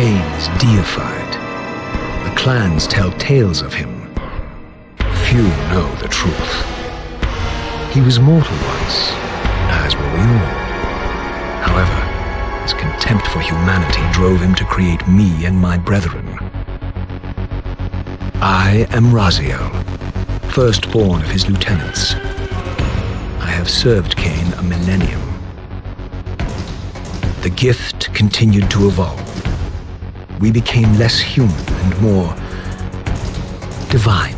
Kain is deified. The clans tell tales of him. Few know the truth. He was mortal once, as were we all. However, his contempt for humanity drove him to create me and my brethren. I am Raziel, firstborn of his lieutenants. I have served Kain a millennium. The gift continued to evolve. We became less human and more divine.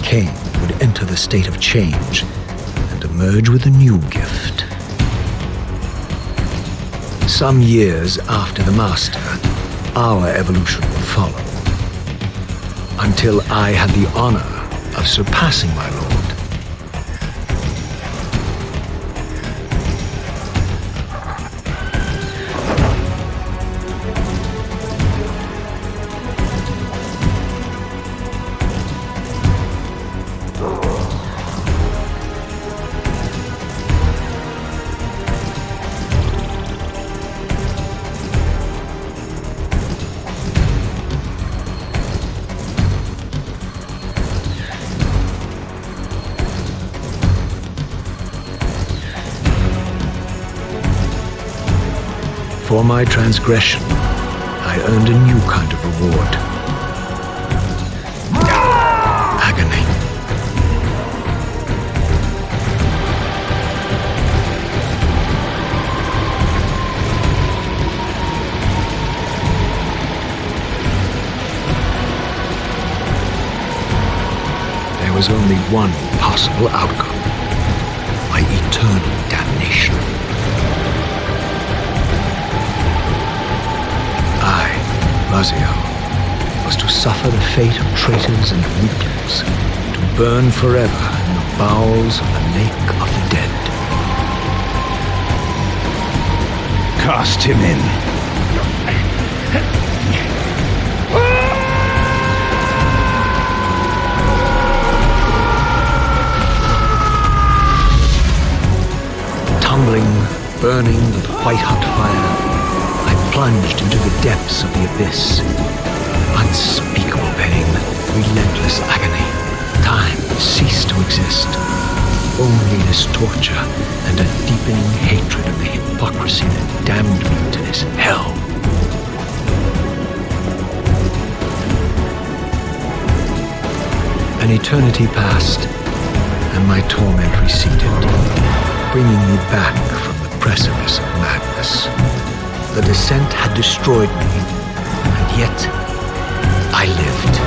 Kain would enter the state of change and emerge with a new gift. Some years after the Master, our evolution would follow, until I had the honor of surpassing my lord. For my transgression, I earned a new kind of reward. Agony. There was only one possible outcome: my eternal damnation. Raziel was to suffer the fate of traitors and weaklings, to burn forever in the bowels of the lake of the dead. Cast him in. Tumbling, burning with white-hot fire, I plunged into the depths of the abyss. Unspeakable pain, relentless agony. Time ceased to exist. Only this torture and a deepening hatred of the hypocrisy that damned me to this hell. An eternity passed, and my torment receded, bringing me back from the precipice of madness. The descent had destroyed me, and yet I lived.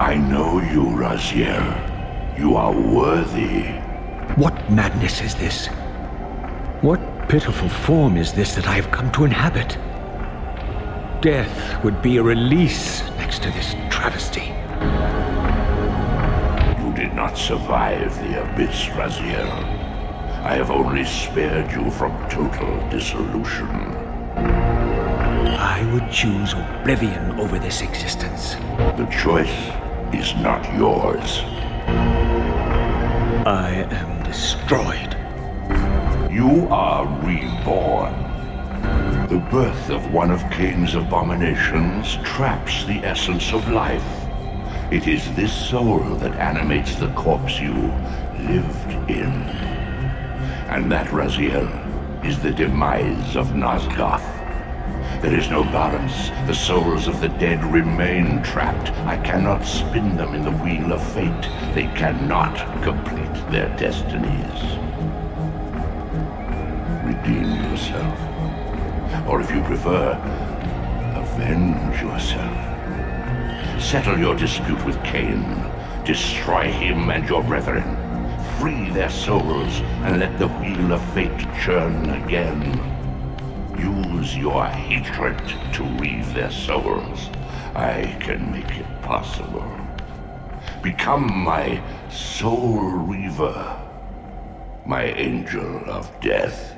I know you, Raziel. You are worthy. What madness is this? What pitiful form is this that I have come to inhabit? Death would be a release next to this travesty. You did not survive the abyss, Raziel. I have only spared you from total dissolution. I would choose oblivion over this existence. The choice is not yours. I am destroyed. You are reborn. The birth of one of Kain's abominations traps the essence of life. It is this soul that animates the corpse you lived in. And that, Raziel, is the demise of Nosgoth. There is no balance. The souls of the dead remain trapped. I cannot spin them in the wheel of fate. They cannot complete their destinies. Redeem yourself. Or if you prefer, avenge yourself. Settle your dispute with Kain. Destroy him and your brethren. Free their souls and let the wheel of fate churn again. Use your hatred to reave their souls. I can make it possible. Become my Soul Reaver, my angel of death.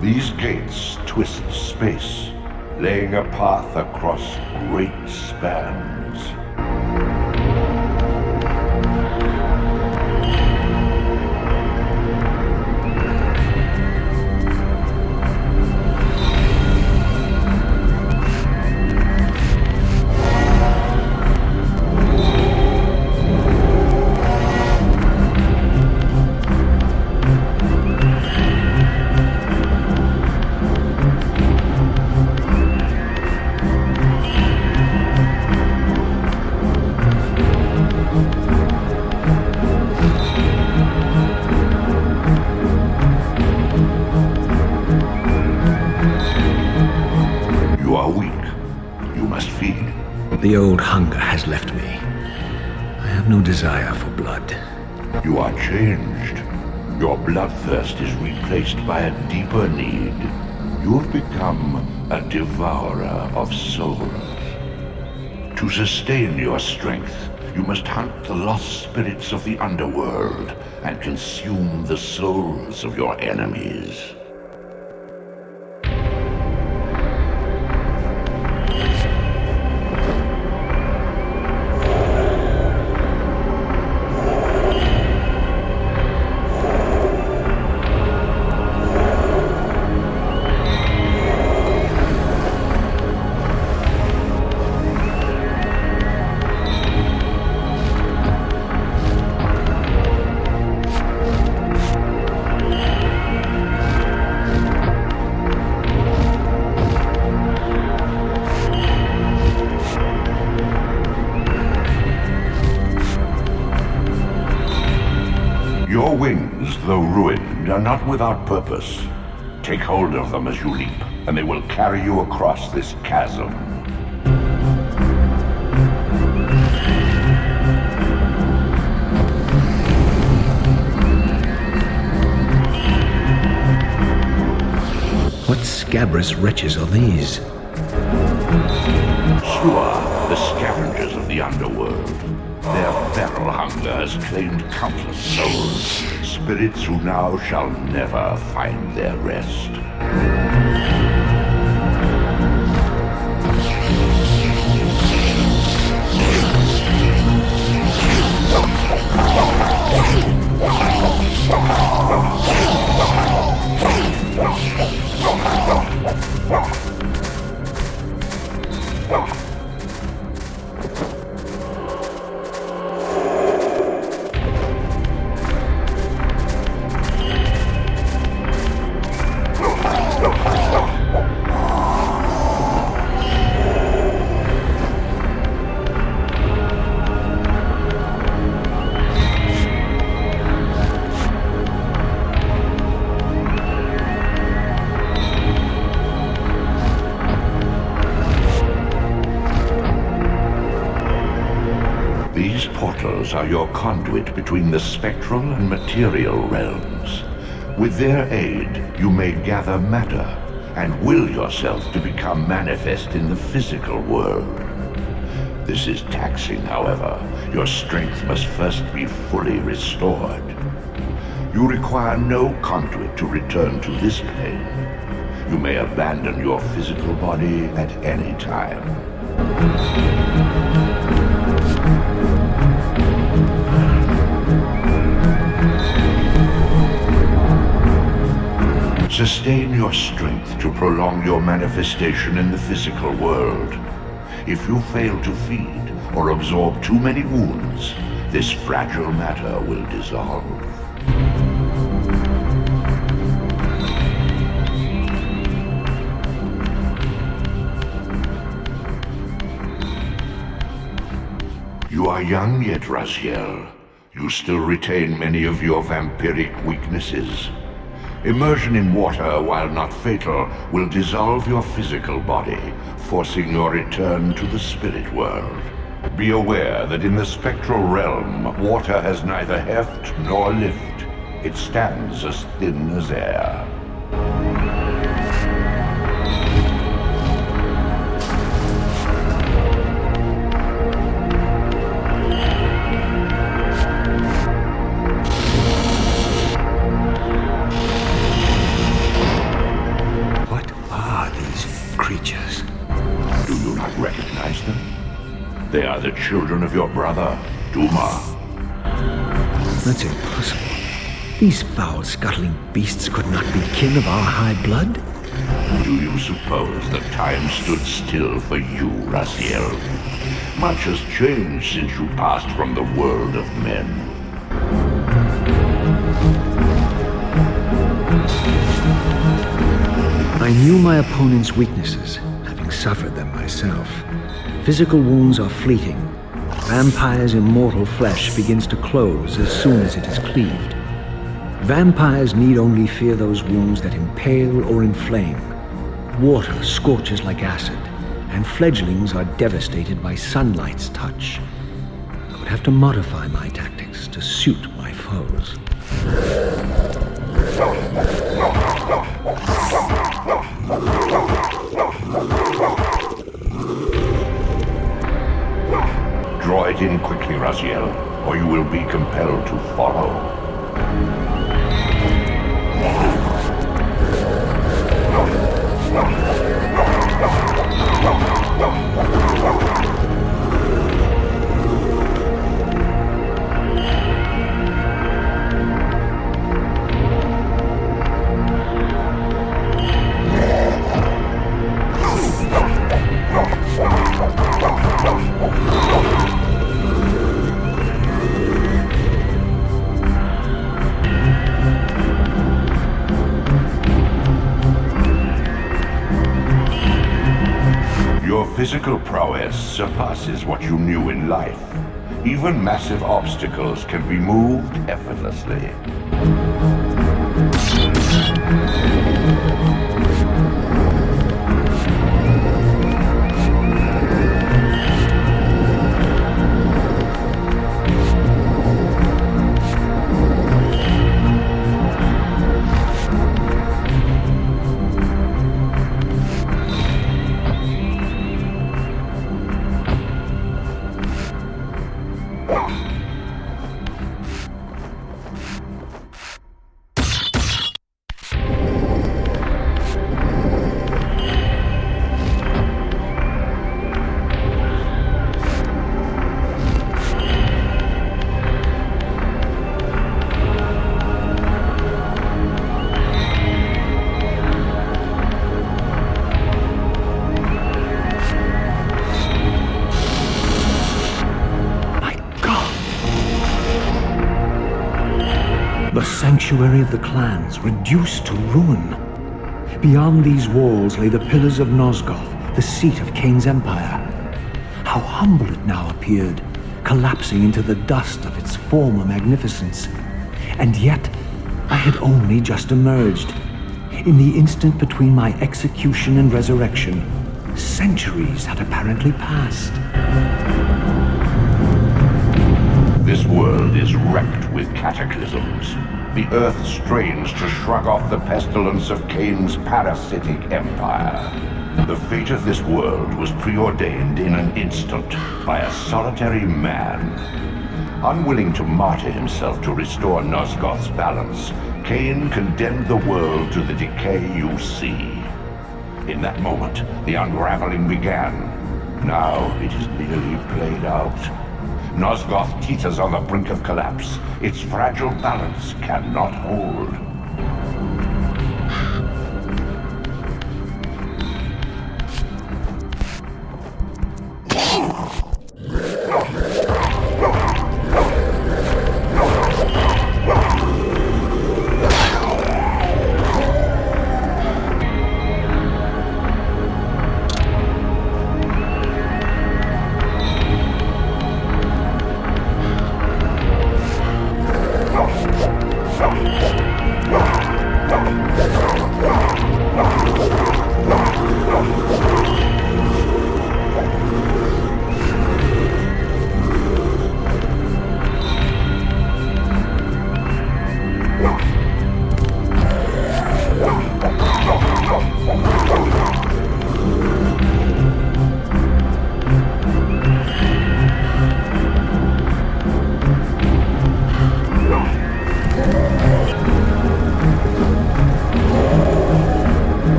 These gates twist space, laying a path across great spans. You are weak. You must feed. The old hunger has left me. I have no desire for blood. You are changed. Your bloodthirst is replaced by a deeper need. You have become a devourer of souls. To sustain your strength, you must hunt the lost spirits of the underworld and consume the souls of your enemies. Your wings, though ruined, are not without purpose. Take hold of them as you leap, and they will carry you across this chasm. What scabrous wretches are these? Sure, the scavengers of the underworld. Their feral hunger has claimed countless souls, spirits who now shall never find their rest. These portals are your conduit between the spectral and material realms. With their aid, you may gather matter and will yourself to become manifest in the physical world. This is taxing, however. Your strength must first be fully restored. You require no conduit to return to this plane. You may abandon your physical body at any time. Sustain your strength to prolong your manifestation in the physical world. If you fail to feed or absorb too many wounds, this fragile matter will dissolve. You are young yet, Raziel. You still retain many of your vampiric weaknesses. Immersion in water, while not fatal, will dissolve your physical body, forcing your return to the spirit world. Be aware that in the spectral realm, water has neither heft nor lift. It stands as thin as air. What are these creatures? Do you not recognize them? They are the children of your brother, Duma. That's impossible. These foul, scuttling beasts could not be kin of our high blood. Do you suppose that time stood still for you, Raziel? Much has changed since you passed from the world of men. I knew my opponent's weaknesses, having suffered them myself. Physical wounds are fleeting. Vampire's immortal flesh begins to close as soon as it is cleaved. Vampires need only fear those wounds that impale or inflame. Water scorches like acid, and fledglings are devastated by sunlight's touch. I would have to modify my tactics to suit my foes. Draw it in quickly, Raziel, or you will be compelled to follow. Your physical prowess surpasses what you knew in life. Even massive obstacles can be moved effortlessly. The sanctuary of the clans reduced to ruin. Beyond these walls lay the pillars of Nosgoth, the seat of Kain's empire. How humble it now appeared, collapsing into the dust of its former magnificence. And yet, I had only just emerged. In the instant between my execution and resurrection, centuries had apparently passed. This world is wrecked with cataclysms. The earth strains to shrug off the pestilence of Kain's parasitic empire. The fate of this world was preordained in an instant by a solitary man. Unwilling to martyr himself to restore Nosgoth's balance, Kain condemned the world to the decay you see. In that moment, the unraveling began. Now it is nearly played out. Nosgoth teeters on the brink of collapse. Its fragile balance cannot hold.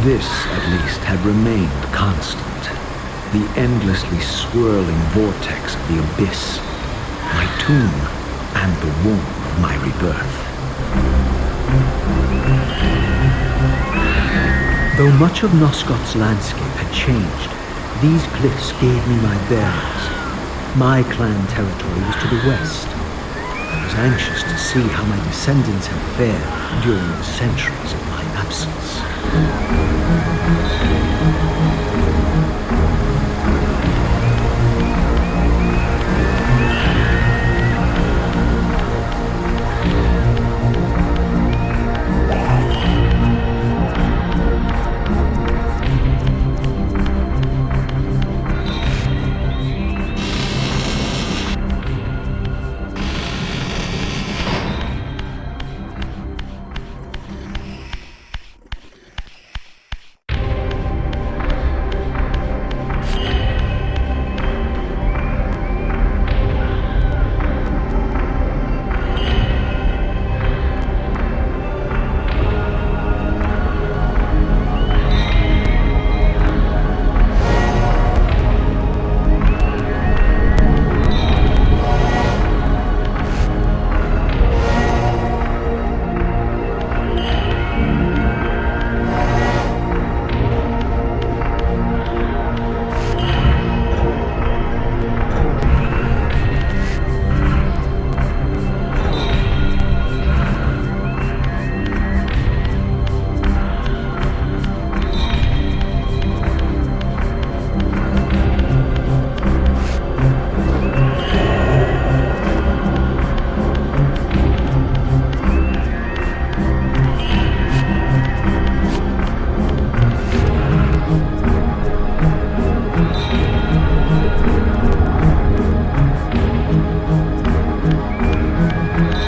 This, at least, had remained constant. The endlessly swirling vortex of the abyss, my tomb, and the womb of my rebirth. Though much of Nosgoth's landscape had changed, these cliffs gave me my bearings. My clan territory was to the west. I was anxious to see how my descendants had fared during the centuries of my absence.